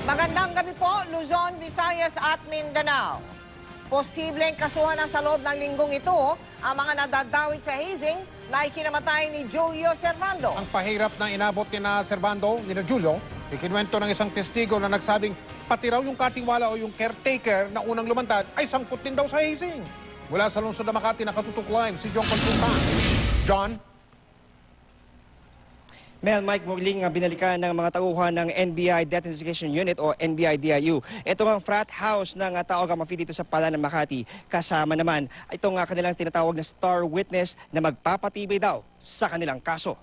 Magandang gabi po, Luzon, Visayas at Mindanao. Posibleng kasuhan sa loob ng linggong ito ang mga nadadawit sa hazing na ikinamatay ni Julio Servando. Ang pahirap na inabot ni na Servando, ni na Julio, ikinwento ng isang testigo na nagsabing pati raw yung katiwala o yung caretaker na unang lumantad ay sangkot din daw sa hazing. Mula sa lungsod ng Makati, nakatutok live si John Consulta. John? Mel, Mike, muling binalikan ng mga tauhan ng NBI Death Investigation Unit o NBI-DIU. Ito ang frat house ng Tao Gamma Phi dito sa Palanan, Makati. Kasama naman itong kanilang tinatawag na star witness na magpapatibay daw sa kanilang kaso.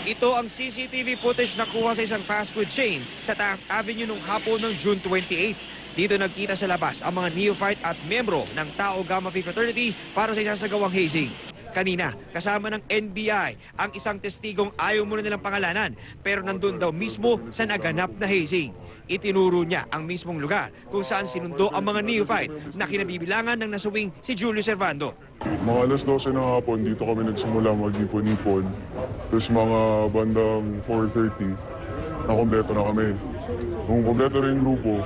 Ito ang CCTV footage na kuha sa isang fast food chain sa Taft Avenue noong hapon ng June 28. Dito nagkita sa labas ang mga neophyte at membro ng Tau Gamma Phi Fraternity para sa isasagawang hazing. Kanina, kasama ng NBI ang isang testigong ayaw muna nilang pangalanan pero nandun daw mismo sa naganap na hazing. Itinuro niya ang mismong lugar kung saan sinundo ang mga neophyte na kinabibilangan ng nasawing si Julio Servando. Mga alas 12 ng hapon, dito kami nagsimula mag-ipon-ipon. Tapos mga bandang 4:30, nakompleto na kami. Nung kompleto rin yung grupo,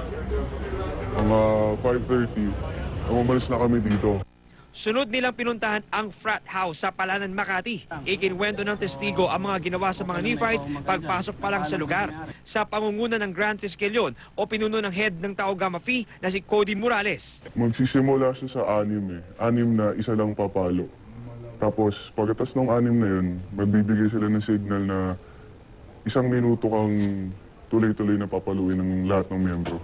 mga 5:30, umalis na kami dito. Sunod nilang pinuntahan ang frat house sa Palanan, Makati. Ikinwento ng testigo ang mga ginawa sa mga neophyte pagpasok pa lang sa lugar. Sa pangunguna ng Grand Triskelion o pinuno ng head ng Tau Gamma Phi na si Cody Morales. Magsisimula siya sa 6 eh. 6 na isa lang papalo. Tapos pagkatas ng 6 na yun, magbibigay sila ng signal na 1 minuto kang tuloy-tuloy na papaluin ng lahat ng miyembro.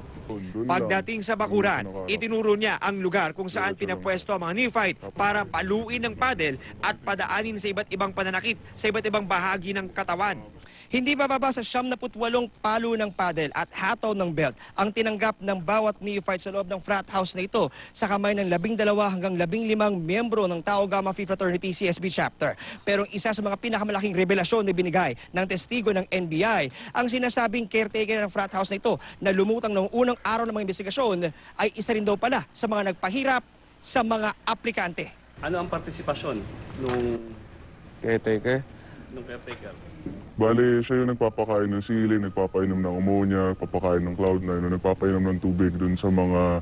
Pagdating sa bakuran, itinuro niya ang lugar kung saan pinapwesto ang mga neophyte para paluin ng paddle at padaanin sa iba't ibang pananakit sa iba't ibang bahagi ng katawan. Hindi bababa sa 78 palo ng paddle at hataw ng belt ang tinanggap ng bawat neophyte sa loob ng frat house na ito sa kamay ng 12 hanggang 15 miyembro ng Tau Gamma Phi Fraternity CSB chapter. Pero isa sa mga pinakamalaking revelasyon na binigay ng testigo ng NBI, ang sinasabing caretaker ng frat house na ito na lumutang noong unang araw ng mga investigasyon ay isa rin daw pala sa mga nagpahirap sa mga aplikante. Ano ang partisipasyon nung Caretaker? caretaker? Bale, siya yung nagpapakain ng sili, nagpapainom ng ammonia, nagpapakain ng Cloud9, nagpapainom ng tubig dun sa mga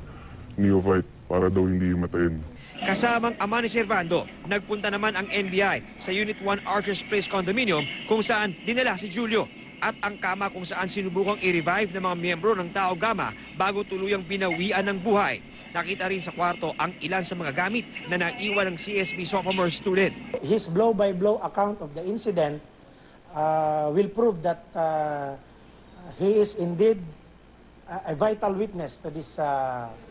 neophyte para daw hindi matayin. Kasamang ama ni Servando, nagpunta naman ang NBI sa Unit 1 Archers Place Condominium kung saan dinala si Julio at ang kama kung saan sinubukang i-revive ng mga miyembro ng Tau Gamma bago tuluyang binawian ng buhay. Nakita rin sa kwarto ang ilan sa mga gamit na naiwan ng CSB sophomore student. His blow-by-blow account of the incident will prove that he is indeed a vital witness to this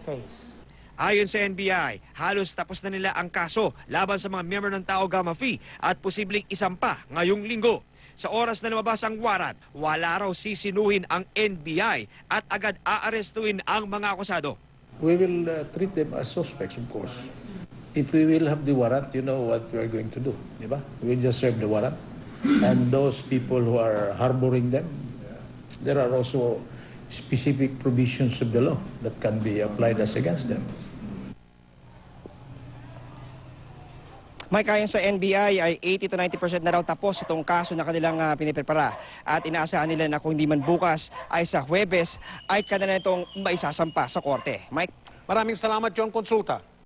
case. Ayon sa NBI, halos tapos na nila ang kaso laban sa mga miyembro ng Tau Gamma Phi at posibleng isampa ngayong linggo. Sa oras na lumabas ang warrant, wala raw sisinuhin ang NBI at agad aarestuin ang mga akusado. We will treat them as suspects, of course. If we will have the warrant, you know what we are going to do, di ba? We will just serve the warrant. And those people who are harboring them, there are also specific provisions of the law that can be applied as against them. May kayan sa NBI ay 80 to 90% na raw tapos itong kaso na kanilang piniprepara. At inaasahan nila na kung hindi man bukas ay sa Huwebes ay kanila itong maisasampa sa korte. Mike? Maraming salamat, John Consulta.